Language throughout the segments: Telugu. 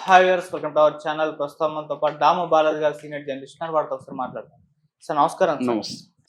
Hi viewers, welcome to our channel. ప్రస్తుతం మనతో పాటు దాము బాలాజీ గారు, సీనియర్ జర్నలిస్ట్ ఉన్నారు. వారితో ఒకసారి మాట్లాడతాం. సార్ నమస్కారం.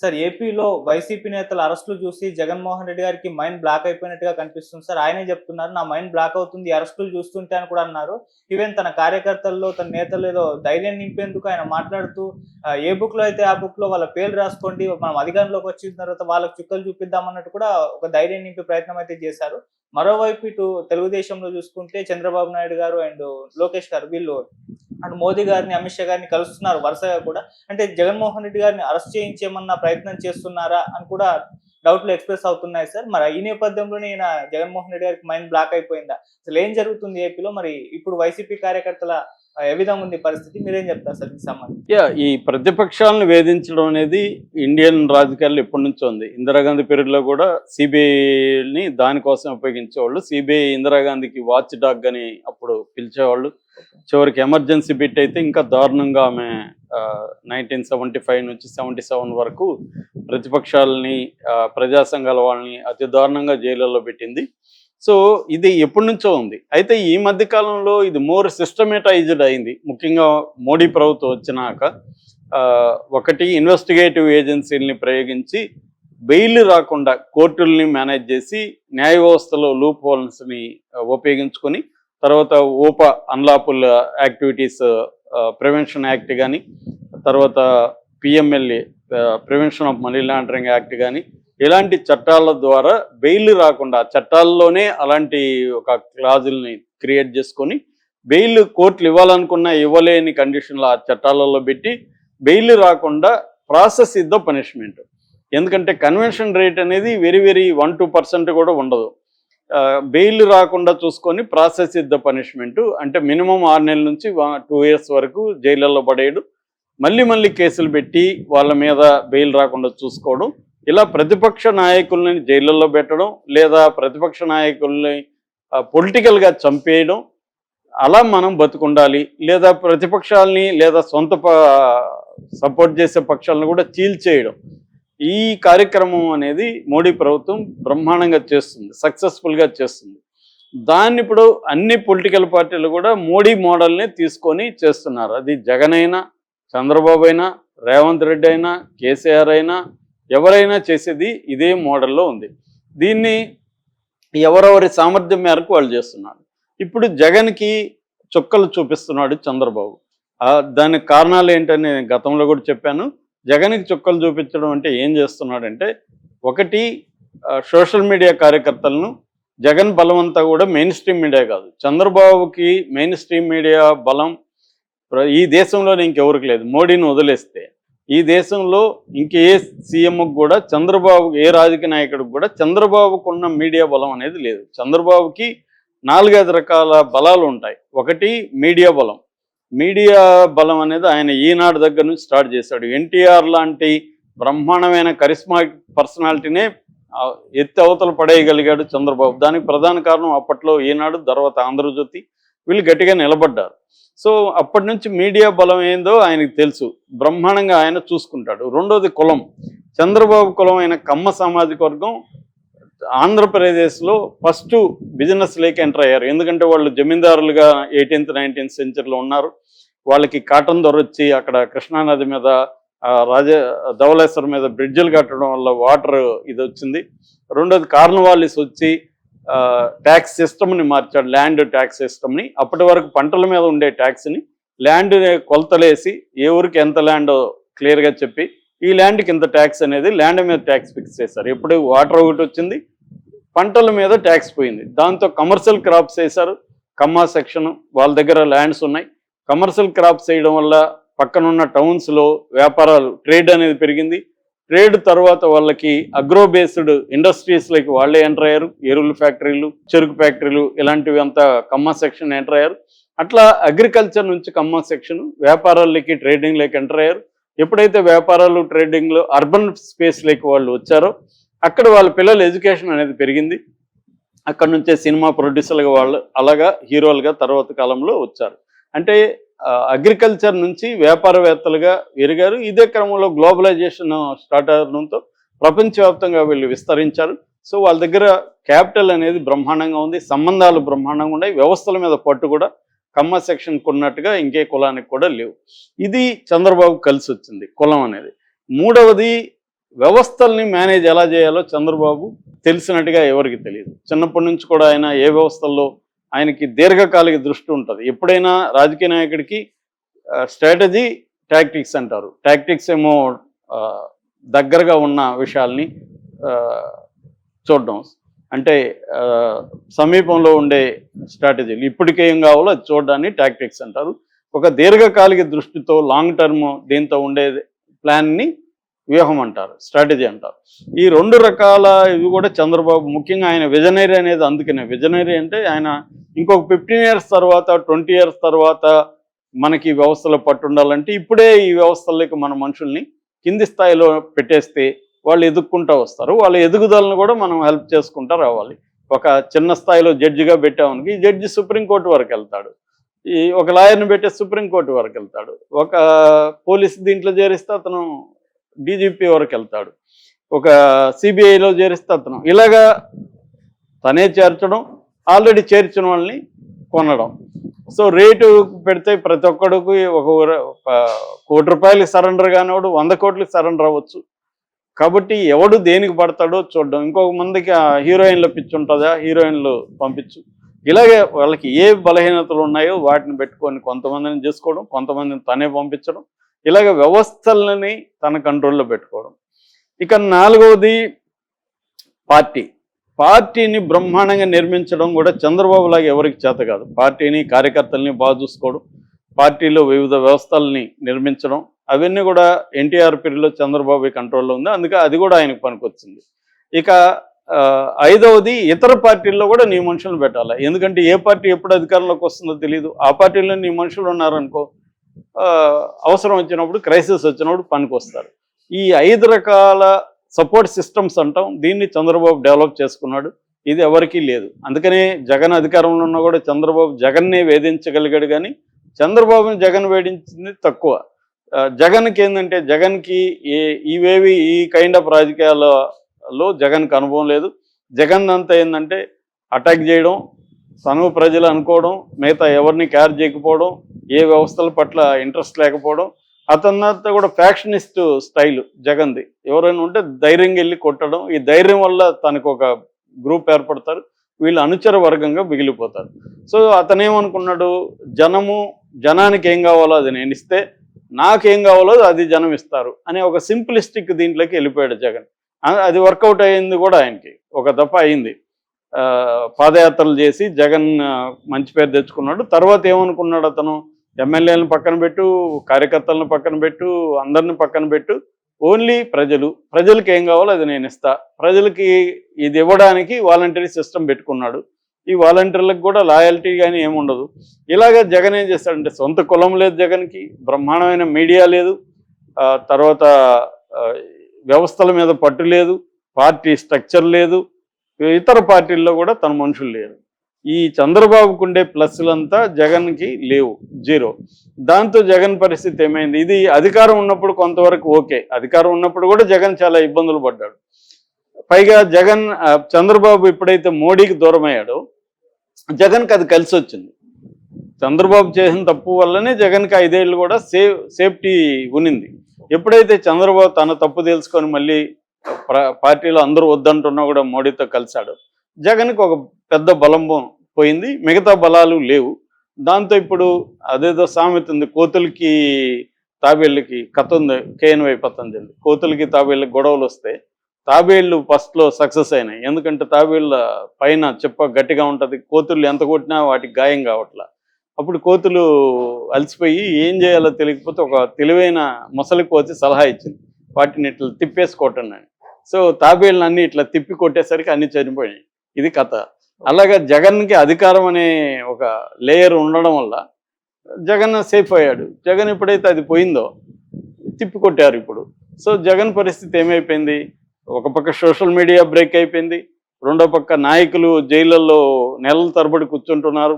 సార్ ఏపీలో వైసీపీ నేతల అరెస్టులు చూసి జగన్మోహన్ రెడ్డి గారికి మైండ్ బ్లాక్ అయిపోయినట్టుగా కనిపిస్తుంది సార్. ఆయనే చెప్తున్నారు, నా మైండ్ బ్లాక్ అవుతుంది అరెస్టులు చూస్తుంటే అని కూడా అన్నారు. ఈవెన్ తన కార్యకర్తల్లో తన నేతలు ఏదో ధైర్యం నింపేందుకు ఆయన మాట్లాడుతూ ఏ బుక్ లో అయితే ఆ బుక్ లో వాళ్ళ పేర్లు రాసుకోండి, మనం అధికారంలోకి వచ్చిన తర్వాత వాళ్ళకి చుక్కలు చూపిద్దామన్నట్టు కూడా ఒక ధైర్యం నింపే ప్రయత్నం అయితే చేశారు. మరోవైపు ఇటు తెలుగుదేశంలో చూసుకుంటే చంద్రబాబు నాయుడు గారు అండ్ లోకేష్ గారు వీళ్ళు అటు మోదీ గారిని, అమిత్ షా గారిని కలుస్తున్నారు వరుసగా కూడా. అంటే జగన్మోహన్ రెడ్డి గారిని అరెస్ట్ చేయించేమన్న ప్రయత్నం చేస్తున్నారా అని కూడా డౌట్లు ఎక్స్ప్రెస్ అవుతున్నాయి సార్. మరి ఈ నేపథ్యంలోనే ఈయన జగన్మోహన్ రెడ్డి గారికి మైండ్ బ్లాక్ అయిపోయిందా? అసలు ఏం జరుగుతుంది ఏపీలో? మరి ఇప్పుడు వైసీపీ కార్యకర్తల ఏ విధంగా ఉంది పరిస్థితి? మీరేం చెప్తారు సార్ దీనికి సంబంధించి? ఈ ప్రతిపక్షాలను వేధించడం అనేది ఇండియన్ రాజకీయాల్లో ఎప్పటి నుంచో ఉంది. ఇందిరాగాంధీ పీరియడ్లో కూడా సిబిఐని దానికోసం ఉపయోగించేవాళ్ళు. సిబిఐ ఇందిరాగాంధీకి వాచ్ డాగ్ అని అప్పుడు పిలిచేవాళ్ళు. చివరికి ఎమర్జెన్సీ బిట్ అయితే ఇంకా దారుణంగా ఆమె 1975 నుంచి 77 వరకు ప్రతిపక్షాలని, ప్రజా సంఘాల వాళ్ళని అతి దారుణంగా జైళ్ళల్లో పెట్టింది. సో ఇది ఎప్పటి నుంచో ఉంది. అయితే ఈ మధ్య కాలంలో ఇది మోర్ సిస్టమేటైజ్డ్ అయింది. ముఖ్యంగా మోడీ ప్రభుత్వం వచ్చినాక ఒకటి ఇన్వెస్టిగేటివ్ ఏజెన్సీలని ప్రయోగించి బెయిల్ రాకుండా కోర్టుల్ని మేనేజ్ చేసి న్యాయ వ్యవస్థలో లూప్ హోల్స్ని ఉపయోగించుకొని తర్వాత అన్లాఫుల్ యాక్టివిటీస్ ప్రివెన్షన్ యాక్ట్ కానీ, తర్వాత PMLA prevention of money laundering act కానీ, ఇలాంటి చట్టాల ద్వారా బెయిల్ రాకుండా చట్టాల్లోనే అలాంటి ఒక క్లాజుల్ని క్రియేట్ చేసుకొని బెయిల్ కోర్టులు ఇవ్వాలనుకున్న ఇవ్వలేని కండిషన్లు ఆ చట్టాలలో పెట్టి బెయిల్ రాకుండా ప్రాసెస్ ఇద్ద పనిష్మెంట్. ఎందుకంటే కన్వెన్షన్ రేట్ అనేది వెరీ 1-2% కూడా ఉండదు. బెయిల్ రాకుండా చూసుకొని ప్రాసెస్ ఇద్ద పనిష్మెంట్ అంటే మినిమం 6 నెలల నుంచి 2 years వరకు జైళ్ళల్లో పడేయడం, మళ్ళీ కేసులు పెట్టి వాళ్ళ మీద బెయిల్ రాకుండా చూసుకోవడం, ఇలా ప్రతిపక్ష నాయకుల్ని జైళ్ళల్లో పెట్టడం లేదా ప్రతిపక్ష నాయకుల్ని పొలిటికల్గా చంపేయడం, అలా మనం బతుకుండాలి. లేదా ప్రతిపక్షాలని లేదా సొంత సపోర్ట్ చేసే పక్షాలను కూడా చీల్చేయడం. ఈ కార్యక్రమం అనేది మోడీ ప్రభుత్వం బ్రహ్మాండంగా చేస్తుంది, సక్సెస్ఫుల్గా చేస్తుంది. దాన్ని ఇప్పుడు అన్ని పొలిటికల్ పార్టీలు కూడా మోడీ మోడల్ని తీసుకొని చేస్తున్నారు. అది జగన్ అయినా, చంద్రబాబు అయినా, రేవంత్ రెడ్డి అయినా, కేసీఆర్ అయినా, ఎవరైనా చేసేది ఇదే మోడల్లో ఉంది. దీన్ని ఎవరెవరి సామర్థ్యం మేరకు వాళ్ళు చేస్తున్నారు. ఇప్పుడు జగన్కి చుక్కలు చూపిస్తున్నాడు చంద్రబాబు. దానికి కారణాలు ఏంటని నేను గతంలో కూడా చెప్పాను. జగన్కి చుక్కలు చూపించడం అంటే ఏం చేస్తున్నాడంటే, ఒకటి సోషల్ మీడియా కార్యకర్తలను, జగన్ బలం అంతా కూడా మెయిన్ స్ట్రీమ్ మీడియా కాదు, చంద్రబాబుకి మెయిన్ స్ట్రీమ్ మీడియా బలం ఈ దేశంలోనే ఇంకెవరికి లేదు. మోడీని వదిలేస్తే ఈ దేశంలో ఇంకే సీఎంకు కూడా చంద్రబాబు, ఏ రాజకీయ నాయకుడికి కూడా చంద్రబాబుకున్న మీడియా బలం అనేది లేదు. చంద్రబాబుకి 4-5 రకాల బలాలు ఉంటాయి. ఒకటి మీడియా బలం. మీడియా బలం అనేది ఆయన ఈనాడు దగ్గర నుంచి స్టార్ట్ చేశాడు. ఎన్టీఆర్ లాంటి బ్రహ్మాండమైన కరిస్మా పర్సనాలిటీనే ఎత్తి అవతల పడేయగలిగాడు చంద్రబాబు. దానికి ప్రధాన కారణం అప్పట్లో ఈనాడు, తర్వాత ఆంధ్రజ్యోతి, వీళ్ళు గట్టిగా నిలబడ్డారు. సో అప్పటి నుంచి మీడియా బలం ఏందో ఆయనకు తెలుసు, బ్రహ్మాండంగా ఆయన చూసుకుంటాడు. రెండోది కులం. చంద్రబాబు కులం అయిన కమ్మ సామాజిక వర్గం ఆంధ్రప్రదేశ్లో ఫస్ట్ బిజినెస్ లేక ఎంటర్ అయ్యారు. ఎందుకంటే వాళ్ళు జమీందారులుగా 18th 19th centuryలో ఉన్నారు. వాళ్ళకి కాటన్ దొర వచ్చి అక్కడ కృష్ణానది మీద ధవళేశ్వరం మీద బ్రిడ్జిలు కట్టడం వల్ల వాటర్ ఇది వచ్చింది. రెండోది కార్నవాలిస్ వచ్చి ట్యాక్స్ సిస్టమ్ని మార్చాడు, ల్యాండ్ ట్యాక్స్ సిస్టమ్ని. అప్పటి వరకు పంటల మీద ఉండే ట్యాక్స్ని ల్యాండ్ కొలతలేసి ఏ ఊరికి ఎంత ల్యాండ్ క్లియర్గా చెప్పి ఈ ల్యాండ్కి ఇంత ట్యాక్స్ అనేది ల్యాండ్ మీద ట్యాక్స్ ఫిక్స్ చేశారు. ఎప్పుడు వాటర్ ఒకటి వచ్చింది, పంటల మీద ట్యాక్స్ పోయింది. దాంతో కమర్షియల్ క్రాప్స్ వేశారు. కమ్మా సెక్షన్ వాళ్ళ దగ్గర ల్యాండ్స్ ఉన్నాయి. కమర్షియల్ క్రాప్స్ వేయడం వల్ల పక్కనున్న టౌన్స్లో వ్యాపారాలు, ట్రేడ్ అనేది పెరిగింది. ట్రేడ్ తర్వాత వాళ్ళకి అగ్రో బేస్డ్ ఇండస్ట్రీస్లోకి వాళ్ళే ఎంటర్ అయ్యారు. ఎరువుల ఫ్యాక్టరీలు, చెరుకు ఫ్యాక్టరీలు, ఇలాంటివి అంతా కమ్మా సెక్షన్ ఎంటర్ అయ్యారు. అట్లా అగ్రికల్చర్ నుంచి కమ్మా సెక్షన్ వ్యాపారాలకి, ట్రేడింగ్లోకి ఎంటర్ అయ్యారు. ఎప్పుడైతే వ్యాపారాలు, ట్రేడింగ్లో అర్బన్ స్పేస్లోకి వాళ్ళు వచ్చారో అక్కడ వాళ్ళ పిల్లల ఎడ్యుకేషన్ అనేది పెరిగింది. అక్కడ నుంచే సినిమా ప్రొడ్యూసర్లుగా వాళ్ళు, అలాగా హీరోలుగా తర్వాత కాలంలో వచ్చారు. అంటే అగ్రికల్చర్ నుంచి వ్యాపారవేత్తలుగా ఎరిగారు. ఇదే క్రమంలో గ్లోబలైజేషన్ స్టార్ట్ అవడంతో ప్రపంచవ్యాప్తంగా వీళ్ళు విస్తరించారు. సో వాళ్ళ దగ్గర క్యాపిటల్ అనేది బ్రహ్మాండంగా ఉంది, సంబంధాలు బ్రహ్మాండంగా ఉన్నాయి, వ్యవస్థల మీద పట్టు కూడా. కమ్మ సెక్షన్కి ఉన్నట్టుగా ఇంకే కులానికి కూడా లేవు. ఇది చంద్రబాబు కలిసి వచ్చింది కులం అనేది. మూడవది, వ్యవస్థల్ని మేనేజ్ ఎలా చేయాలో చంద్రబాబు తెలిసినట్టుగా ఎవరికి తెలియదు. చిన్నప్పటి నుంచి కూడా ఆయన ఏ వ్యవస్థల్లో ఆయనకి దీర్ఘకాలిక దృష్టి ఉంటుంది. ఎప్పుడైనా రాజకీయ నాయకుడికి స్ట్రాటజీ, టాక్టిక్స్ అంటారు. టాక్టిక్స్ ఏమో దగ్గరగా ఉన్న విషయాల్ని చూడడం, అంటే సమీపంలో ఉండే స్ట్రాటజీలు ఇప్పటికే ఏం కావాలో అది చూడడాన్ని టాక్టిక్స్ అంటారు. ఒక దీర్ఘకాలిక దృష్టితో లాంగ్ టర్మ్ దీంతో ఉండే ప్లాన్ని వ్యూహం అంటారు, స్ట్రాటజీ అంటారు. ఈ రెండు రకాల ఇవి కూడా చంద్రబాబు, ముఖ్యంగా ఆయన విజనరీ అనేది అందుకనే. విజనరీ అంటే ఆయన ఇంకొక 15 years తర్వాత, 20 years తర్వాత మనకి వ్యవస్థలో పట్టుండాలంటే ఇప్పుడే ఈ వ్యవస్థల్లోకి మన మనుషుల్ని కింది స్థాయిలో పెట్టేస్తే వాళ్ళు ఎదుక్కుంటూ వస్తారు. వాళ్ళ ఎదుగుదలను కూడా మనం హెల్ప్ చేసుకుంటూ రావాలి. ఒక చిన్న స్థాయిలో జడ్జిగా పెట్టామనికి ఈ జడ్జి సుప్రీంకోర్టు వరకు వెళ్తాడు, ఈ ఒక లాయర్ని పెట్టే సుప్రీంకోర్టు వరకు వెళ్తాడు, ఒక పోలీస్ దీంట్లో చేరిస్తే అతను డీజీపీ వరకు వెళ్తాడు, ఒక సిబిఐలో చేరిస్తే అతను ఇలాగా తనే చేర్చడం, ఆల్రెడీ చేర్చిన వాళ్ళని కొనడం. సో రేటు పెడితే ప్రతి ఒక్కడికి ఒక ₹1 కోటి సరెండర్ కానివాడు 100 కోట్లకి సరెండర్ అవ్వచ్చు. కాబట్టి ఎవడు దేనికి పడతాడో చూడడం. ఇంకొక మందికి హీరోయిన్ల పిచ్చి ఉంటుందా, హీరోయిన్లు పంపించు. ఇలాగే వాళ్ళకి ఏ బలహీనతలు ఉన్నాయో వాటిని పెట్టుకొని కొంతమందిని చేసుకోవడం, కొంతమందిని తనే పంపించడం, ఇలాగ వ్యవస్థలని తన కంట్రోల్లో పెట్టుకోవడం. ఇక నాలుగవది పార్టీని బ్రహ్మాండంగా నిర్మించడం కూడా చంద్రబాబు లాగా ఎవరికి చేత కాదు. పార్టీని, కార్యకర్తల్ని బాగా చూసుకోవడం, పార్టీలో వివిధ వ్యవస్థల్ని నిర్మించడం, అవన్నీ కూడా ఎన్టీఆర్ పీరియడ్లో చంద్రబాబు కంట్రోల్లో ఉంది. అందుకే అది కూడా ఆయనకు పనికొచ్చింది. ఇక ఐదవది, ఇతర పార్టీల్లో కూడా నీ మనుషులను పెట్టాలి. ఎందుకంటే ఏ పార్టీ ఎప్పుడు అధికారంలోకి వస్తుందో తెలియదు. ఆ పార్టీలో నీ మనుషులు ఉన్నారనుకో, అవసరం వచ్చినప్పుడు, క్రైసిస్ వచ్చినప్పుడు పనికొస్తారు. ఈ 5 రకాల సపోర్ట్ సిస్టమ్స్ అంటాం, దీన్ని చంద్రబాబు డెవలప్ చేసుకున్నాడు. ఇది ఎవరికీ లేదు. అందుకనే జగన్ అధికారంలో ఉన్నా కూడా చంద్రబాబు జగన్నే వేధించగలిగాడు, కానీ చంద్రబాబుని జగన్ వేధించింది తక్కువ. జగన్కి ఏంటంటే, జగన్కి ఇవేవి ఈ కైండ్ ఆఫ్ రాజకీయాలలో జగన్కి అనుభవం లేదు. జగన్ అంతా ఏంటంటే అటాక్ చేయడం, తను ప్రజలు అనుకోవడం, మిగతా ఎవరిని కేర్ చేయకపోవడం, ఏ వ్యవస్థల పట్ల ఇంట్రెస్ట్ లేకపోవడం. అతనంతా కూడా ఫ్యాక్షనిస్ట్ స్టైల్ జగన్ది. ఎవరైనా ఉంటే ధైర్యంగా వెళ్ళి కొట్టడం. ఈ ధైర్యం వల్ల తనకు ఒక గ్రూప్ ఏర్పడతారు, వీళ్ళు అనుచర వర్గంగా మిగిలిపోతారు. సో అతనేమనుకున్నాడు, జనానికి ఏం కావాలో అది నేను ఇస్తే, నాకేం కావాలో అది జనం ఇస్తారు అనే ఒక సింప్లిస్టిక్ దీంట్లోకి వెళ్ళిపోయాడు జగన్. అది వర్కౌట్ అయ్యింది కూడా ఆయనకి, ఒక దఫ అయింది. పాదయాత్రలు చేసి జగన్ మంచి పేరు తెచ్చుకున్నాడు. తర్వాత ఏమనుకున్నాడు అతను, ఎమ్మెల్యేలను పక్కన పెట్టు, కార్యకర్తలను పక్కన పెట్టు, అందరిని పక్కన పెట్టు, ఓన్లీ ప్రజలకి ఏం కావాలో అది నేను ఇస్తా, ప్రజలకి ఇది ఇవ్వడానికి వాలంటరీ సిస్టమ్ పెట్టుకున్నాడు. ఈ వాలంటీర్లకు కూడా లాయల్టీ కానీ ఏముండదు. ఇలాగ జగన్ ఏం చేస్తాడంటే, సొంత కులం లేదు జగన్కి, బ్రహ్మాండమైన మీడియా లేదు, తర్వాత వ్యవస్థల మీద పట్టు లేదు, పార్టీ స్ట్రక్చర్ లేదు, ఇతర పార్టీల్లో కూడా తన మనుషులు లేరు. ఈ చంద్రబాబుకు ఉండే ప్లస్లంతా జగన్కి లేవు, 0. దాంతో జగన్ పరిస్థితి ఏమైంది, ఇది అధికారం ఉన్నప్పుడు కొంతవరకు ఓకే, అధికారం ఉన్నప్పుడు కూడా జగన్ చాలా ఇబ్బందులు పడ్డాడు. పైగా చంద్రబాబు ఎప్పుడైతే మోడీకి దూరం అయ్యాడో జగన్కి అది కలిసి వచ్చింది. చంద్రబాబు చేసిన తప్పు వల్లనే జగన్కి 5 ఏళ్ళు కూడా సేఫ్టీ ఉనింది. ఎప్పుడైతే చంద్రబాబు తన తప్పు తెలుసుకొని మళ్ళీ పార్టీలో అందరూ వద్దంటున్నా కూడా మోడీతో కలిశాడు, జగన్కి ఒక పెద్ద బలం పోయింది, మిగతా బలాలు లేవు. దాంతో ఇప్పుడు అదేదో సామెత ఉంది, కోతులకి తాబేళ్ళకి కథ ఉంది, కేఎన్వై పతంజలి. కోతులకి తాబేళ్ళకి గొడవలు వస్తే తాబేళ్ళు ఫస్ట్లో సక్సెస్ అయినాయి, ఎందుకంటే తాబేళ్ళ పైన చెప్ప గట్టిగా ఉంటుంది, కోతులు ఎంత కొట్టినా వాటికి గాయం కావట్లా. అప్పుడు కోతులు అలసిపోయి ఏం చేయాలో తెలియకపోతే ఒక తెలివైన ముసలి కోతి సలహా ఇచ్చింది, వాటిని ఇట్లా తిప్పేసి కొట్టండి అని. సో తాబేళ్ళని అన్ని ఇట్లా తిప్పి కొట్టేసరికి అన్ని చనిపోయినాయి. ఇది కథ. అలాగా జగన్కి అధికారం అనే ఒక లేయర్ ఉండడం వల్ల జగన్ సేఫ్ అయ్యాడు. జగన్ ఎప్పుడైతే అది పోయిందో తిప్పి కొట్టారు ఇప్పుడు. సో జగన్ పరిస్థితి ఏమైపోయింది, ఒక పక్క సోషల్ మీడియా బ్రేక్ అయిపోయింది, రెండో పక్క నాయకులు జైళ్ళల్లో నెలల తరబడి కూర్చుంటున్నారు.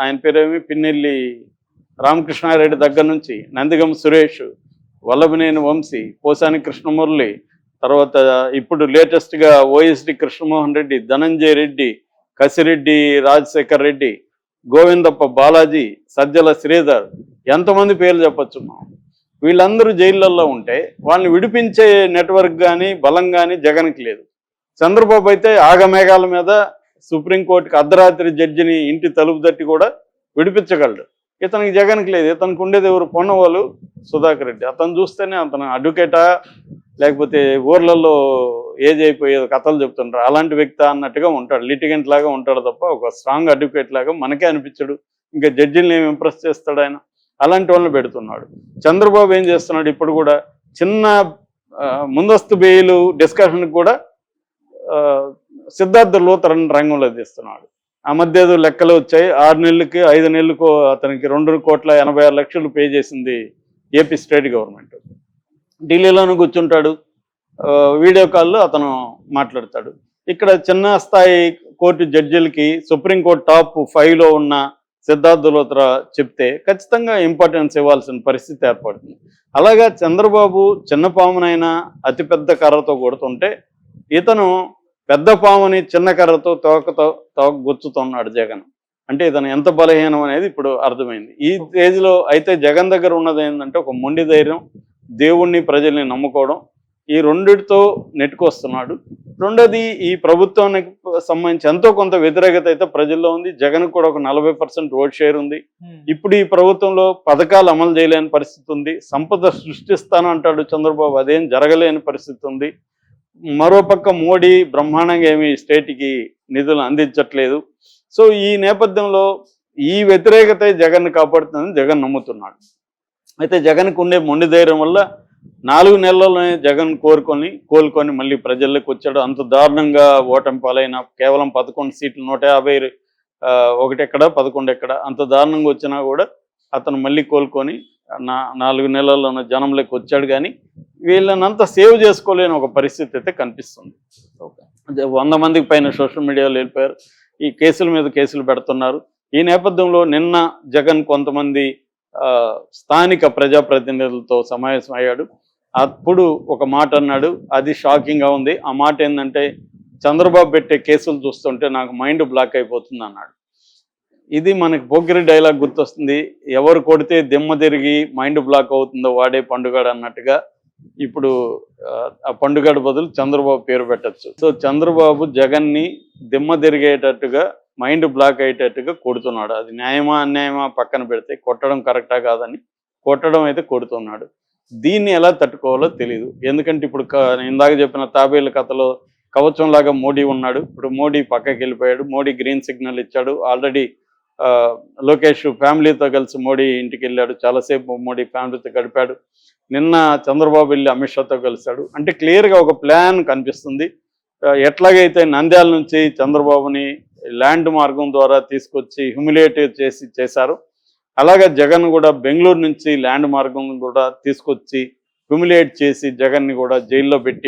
ఆయన పేరేమి పిన్నెల్లి రామకృష్ణారెడ్డి దగ్గర నుంచి నందిగం సురేష్, వల్లభనేని వంశీ, పోసాని కృష్ణమురళి, తర్వాత ఇప్పుడు లేటెస్ట్గా ఓఎస్డి కృష్ణమోహన్ రెడ్డి, ధనంజయ రెడ్డి, కసిరెడ్డి రాజశేఖర్ రెడ్డి, గోవిందప్ప, బాలాజీ, సజ్జల శ్రీధర్, ఎంతమంది పేర్లు చెప్పొచ్చు మనం. వీళ్ళందరూ జైళ్ళల్లో ఉంటే వాళ్ళని విడిపించే నెట్వర్క్ కానీ బలం కానీ జగన్కి లేదు. చంద్రబాబు అయితే ఆగమేఘాల మీద సుప్రీంకోర్టుకి అర్ధరాత్రి జడ్జిని ఇంటి తలుపు తట్టి కూడా విడిపించగలడు. ఇతనికి జగన్కి లేదు. ఇతనికి ఉండేది ఎవరు? పొన్నవాళ్ళు సుధాకర్ రెడ్డి. అతను చూస్తేనే అతను అడ్వకేటా లేకపోతే ఊర్లలో ఏజ్ అయిపోయేది కథలు చెప్తుంటారు అలాంటి వ్యక్తి అన్నట్టుగా ఉంటాడు. లిటిగెంట్ లాగా ఉంటాడు తప్ప ఒక స్ట్రాంగ్ అడ్వకేట్ లాగా మనకే అనిపించడు. ఇంకా జడ్జిని ఏమి ఇంప్రెస్ చేస్తాడు ఆయన? అలాంటి వాళ్ళని పెడుతున్నాడు. చంద్రబాబు ఏం చేస్తున్నాడు? ఇప్పుడు కూడా చిన్న ముందస్తు బెయిల్ డిస్కషన్కి కూడా సిద్ధార్థ లూథరన్ రంగంలో తీస్తున్నాడు. ఆ మధ్య ఏదో లెక్కలు వచ్చాయి. 6 నెలలకి 5 నెలలకు అతనికి 2,86,00,000 పే చేసింది ఏపీ స్టేట్ గవర్నమెంట్. ఢిల్లీలోనూ కూర్చుంటాడు, వీడియో కాల్లో అతను మాట్లాడతాడు. ఇక్కడ చిన్న స్థాయి కోర్టు జడ్జిలకి సుప్రీంకోర్టు టాప్ 5లో ఉన్న సిద్ధార్థ లూథరా చెప్తే ఖచ్చితంగా ఇంపార్టెన్స్ ఇవ్వాల్సిన పరిస్థితి ఏర్పడుతుంది. అలాగా చంద్రబాబు చిన్న పామునైనా అతిపెద్ద కర్రతో కొడుతుంటే ఇతను పెద్ద పాముని చిన్న కర్రతో తోక గుచ్చుతున్నాడు జగన్. అంటే ఇతను ఎంత బలహీనం అనేది ఇప్పుడు అర్థమైంది. ఈ స్టేజ్లో అయితే జగన్ దగ్గర ఉన్నది ఏంటంటే ఒక మొండి ధైర్యం, దేవుణ్ణి ప్రజల్ని నమ్ముకోవడం. ఈ రెండిటితో నెట్టుకొస్తున్నాడు. రెండోది ఈ ప్రభుత్వానికి సంబంధించి ఎంతో కొంత వ్యతిరేకత అయితే ప్రజల్లో ఉంది. జగన్ కూడా ఒక 40% ఓట్ షేర్ ఉంది. ఇప్పుడు ఈ ప్రభుత్వంలో పథకాలు అమలు చేయలేని పరిస్థితి ఉంది. సంపద సృష్టిస్తానంటాడు చంద్రబాబు, అదేం జరగలేని పరిస్థితి ఉంది. మరోపక్క మోడీ బ్రహ్మాండంగా ఏమి స్టేట్కి నిధులు అందించట్లేదు. సో ఈ నేపథ్యంలో ఈ వ్యతిరేకత జగన్ కాపాడుతుందని జగన్ నమ్ముతున్నాడు. అయితే జగన్కు ఉండే మొండి ధైర్యం వల్ల 4 నెలల్లోనే జగన్ కోలుకొని మళ్ళీ ప్రజల్లోకి వచ్చాడు. అంత దారుణంగా ఓటమి పాలైన కేవలం 11 సీట్లు 150 ఒకటి ఎక్కడ 11 ఎక్కడ అంత దారుణంగా వచ్చినా కూడా అతను మళ్ళీ కోలుకొని 4 నెలల్లోనే జనంలోకి వచ్చాడు. కానీ వీళ్ళనంతా సేవ్ చేసుకోలేని ఒక పరిస్థితి అయితే కనిపిస్తుంది. 100 మందికి పైన సోషల్ మీడియాలో వెళ్ళిపోయారు. ఈ కేసుల మీద కేసులు పెడుతున్నారు. ఈ నేపథ్యంలో నిన్న జగన్ కొంతమంది స్థానిక ప్రజాప్రతినిధులతో సమావేశం అయ్యాడు. అప్పుడు ఒక మాట అన్నాడు, అది షాకింగ్గా ఉంది. ఆ మాట ఏంటంటే, చంద్రబాబు పెట్టే కేసులు చూస్తుంటే నాకు మైండ్ బ్లాక్ అయిపోతుంది అన్నాడు. ఇది మనకి పోకిరి డైలాగ్ గుర్తొస్తుంది. ఎవరు కొడితే దిమ్మ తిరిగి మైండ్ బ్లాక్ అవుతుందో వాడే పండుగాడు అన్నట్టుగా ఇప్పుడు ఆ పండుగ బదులు చంద్రబాబు పేరు పెట్టచ్చు. సో చంద్రబాబు జగన్ని దిమ్మ తిరిగేటట్టుగా మైండ్ బ్లాక్ అయ్యేటట్టుగా కొడుతున్నాడు. అది న్యాయమా అన్యాయమా పక్కన పెడితే కొట్టడం కరెక్టా కాదని కొట్టడం అయితే కొడుతున్నాడు. దీన్ని ఎలా తట్టుకోవాలో తెలియదు. ఎందుకంటే ఇప్పుడు ఇందాక చెప్పిన తాబేలు కథలో కవచంలాగా మోడీ ఉన్నాడు. ఇప్పుడు మోడీ పక్కకి వెళ్ళిపోయాడు. మోడీ గ్రీన్ సిగ్నల్ ఇచ్చాడు. ఆల్రెడీ లోకేష్ ఫ్యామిలీతో కలిసి మోడీ ఇంటికి వెళ్ళాడు. చాలాసేపు మోడీ ఫ్యామిలీతో గడిపాడు. నిన్న చంద్రబాబు వెళ్ళి అమిత్ షాతో కలిశాడు. అంటే క్లియర్గా ఒక ప్లాన్ కనిపిస్తుంది. ఎట్లాగైతే నంద్యాల నుంచి చంద్రబాబుని ల్యాండ్ మార్గం ద్వారా తీసుకొచ్చి హ్యూమిలేట్ చేశారు, అలాగే జగన్ కూడా బెంగళూరు నుంచి ల్యాండ్ మార్గం కూడా తీసుకొచ్చి హ్యూమిలేట్ చేసి జగన్ని కూడా జైల్లో పెట్టి